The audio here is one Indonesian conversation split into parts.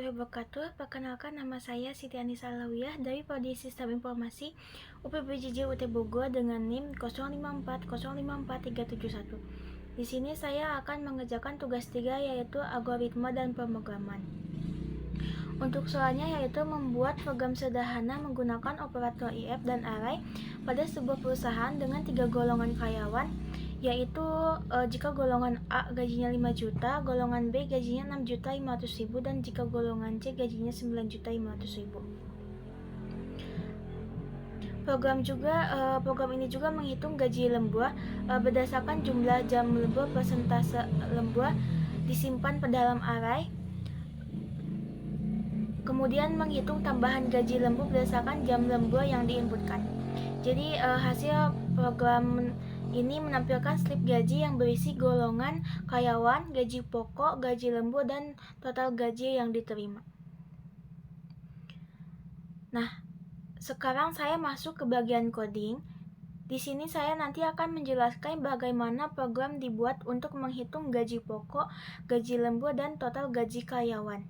warahmatullahi wabarakatuh. Perkenalkan, nama saya Siti Anissa Alawiyah dari Prodi Sistem Informasi UPBJJ UT Bogor dengan NIM 0540543771. Di sini saya akan mengerjakan tugas 3 yaitu algoritma dan pemrograman. Untuk soalnya yaitu membuat program sederhana menggunakan operator if dan array pada sebuah perusahaan dengan 3 golongan karyawan, yaitu jika golongan A gajinya 5 juta, golongan B gajinya 6.500.000, dan jika golongan C gajinya 9.500.000. Program ini juga menghitung gaji lembur berdasarkan jumlah jam lembur persentase lembur disimpan pada dalam array. Kemudian menghitung tambahan gaji lembur berdasarkan jam lembur yang diinputkan. Jadi hasil program ini menampilkan slip gaji yang berisi golongan karyawan, gaji pokok, gaji lembur, dan total gaji yang diterima. Nah, sekarang saya masuk ke bagian coding. Di sini saya nanti akan menjelaskan bagaimana program dibuat untuk menghitung gaji pokok, gaji lembur, dan total gaji karyawan.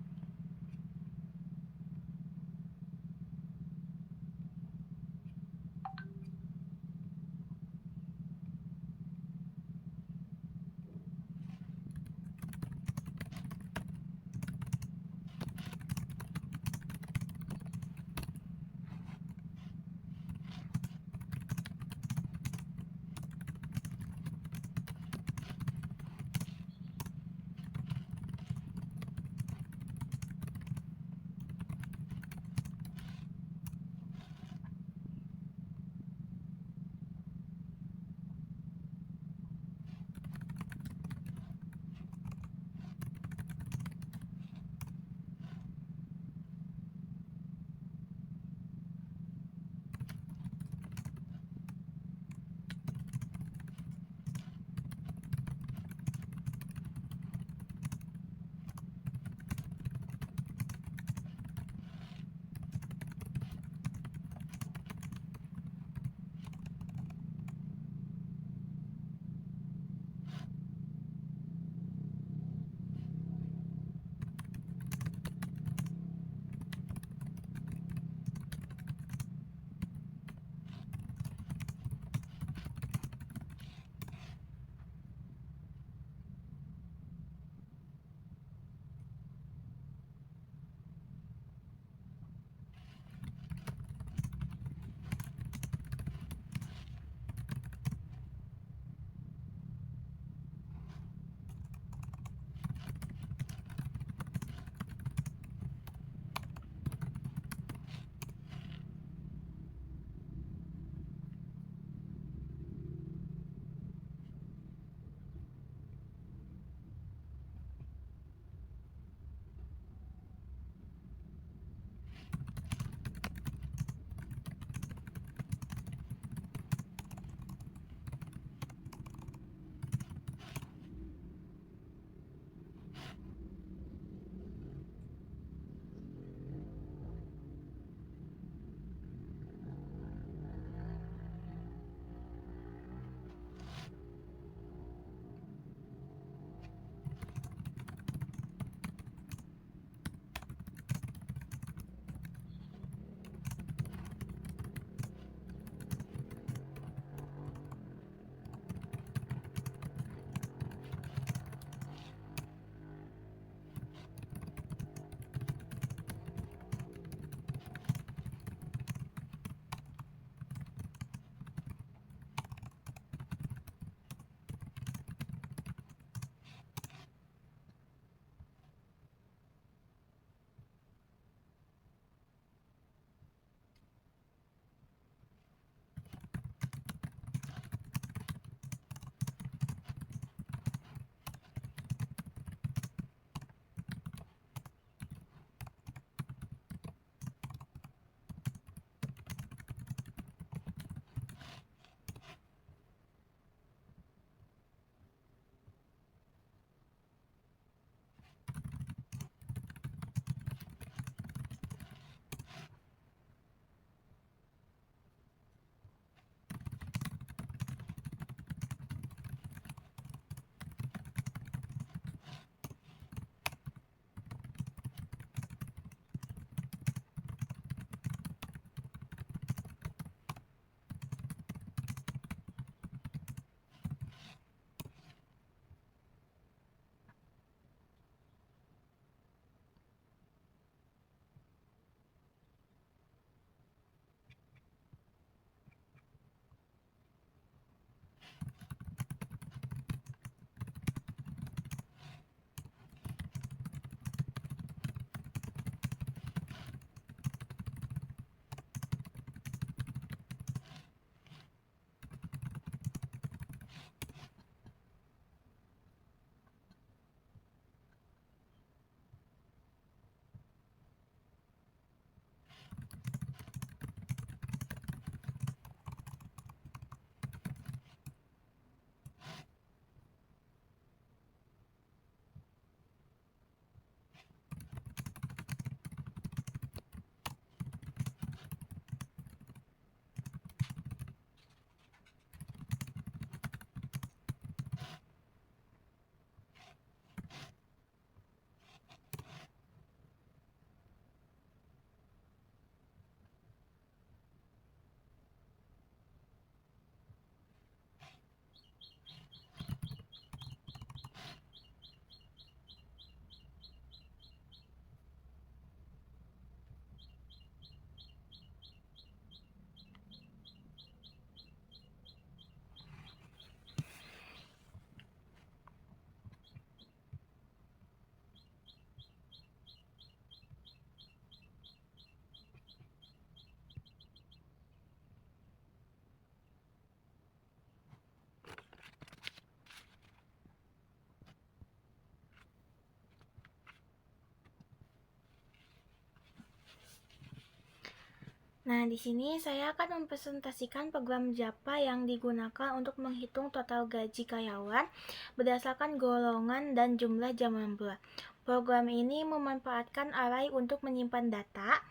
Nah, di sini saya akan mempresentasikan program JAPA yang digunakan untuk menghitung total gaji karyawan berdasarkan golongan dan jumlah jam lembur. Program ini memanfaatkan array untuk menyimpan data,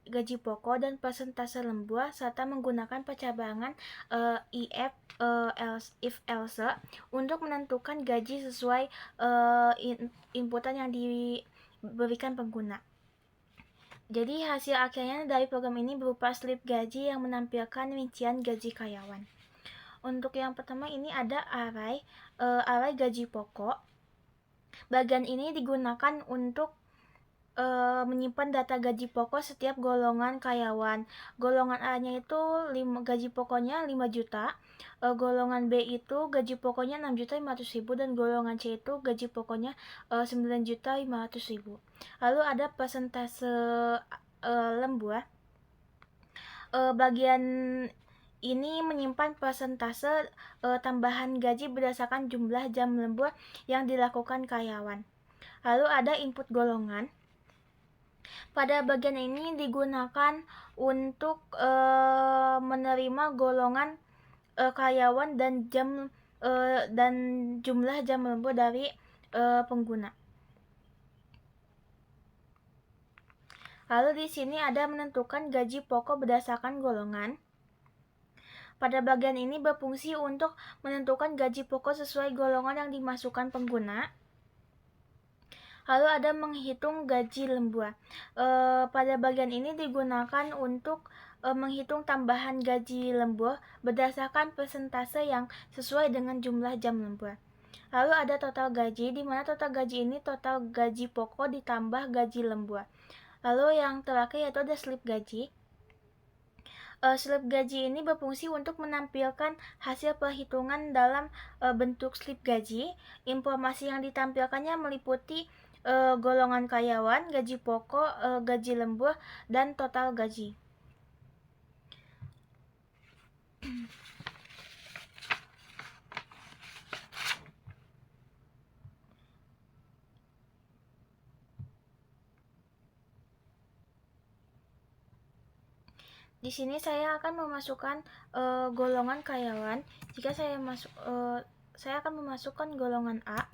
gaji pokok dan persentase lembur serta menggunakan percabangan if else untuk menentukan gaji sesuai inputan yang diberikan pengguna. Jadi hasil akhirnya dari program ini berupa slip gaji yang menampilkan rincian gaji karyawan. Untuk yang pertama ini ada array gaji pokok. Bagian ini digunakan untuk menyimpan data gaji pokok setiap golongan karyawan. Golongan A-nya itu gaji pokoknya 5 juta, golongan B itu gaji pokoknya 6.500.000 dan golongan C itu gaji pokoknya 9.500.000. Lalu ada persentase lembur. Bagian ini menyimpan persentase tambahan gaji berdasarkan jumlah jam lembur yang dilakukan karyawan. Lalu ada input golongan. Pada bagian ini digunakan untuk menerima golongan karyawan dan jumlah jam lembur dari pengguna. Lalu di sini ada menentukan gaji pokok berdasarkan golongan. Pada bagian ini berfungsi untuk menentukan gaji pokok sesuai golongan yang dimasukkan pengguna. Lalu ada menghitung gaji lembur. Pada bagian ini digunakan untuk menghitung tambahan gaji lembur berdasarkan persentase yang sesuai dengan jumlah jam lembur. Lalu ada total gaji, di mana total gaji ini total gaji pokok ditambah gaji lembur. Lalu yang terakhir yaitu ada slip gaji. Slip gaji ini berfungsi untuk menampilkan hasil perhitungan dalam bentuk slip gaji. Informasi yang ditampilkannya meliputi golongan karyawan, gaji pokok, gaji lembur, dan total gaji. Di sini saya akan memasukkan golongan karyawan. Jika saya akan memasukkan golongan A.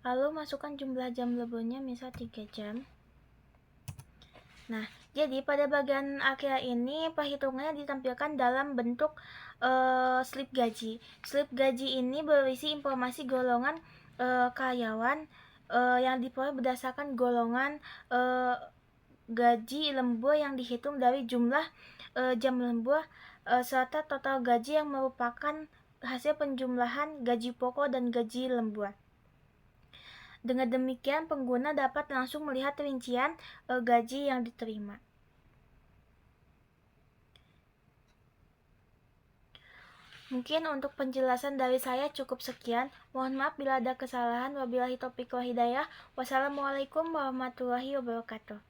Lalu masukkan jumlah jam lemburnya misal 3 jam. Nah, jadi pada bagian akhir ini perhitungannya ditampilkan dalam bentuk slip gaji. Slip gaji ini berisi informasi golongan karyawan yang diperoleh berdasarkan golongan gaji lembur yang dihitung dari jumlah jam lembur serta total gaji yang merupakan hasil penjumlahan gaji pokok dan gaji lembur. Dengan demikian, pengguna dapat langsung melihat rincian gaji yang diterima. Mungkin untuk penjelasan dari saya cukup sekian. Mohon maaf bila ada kesalahan. Wabillahi taufiq wal hidayah. Wassalamualaikum warahmatullahi wabarakatuh.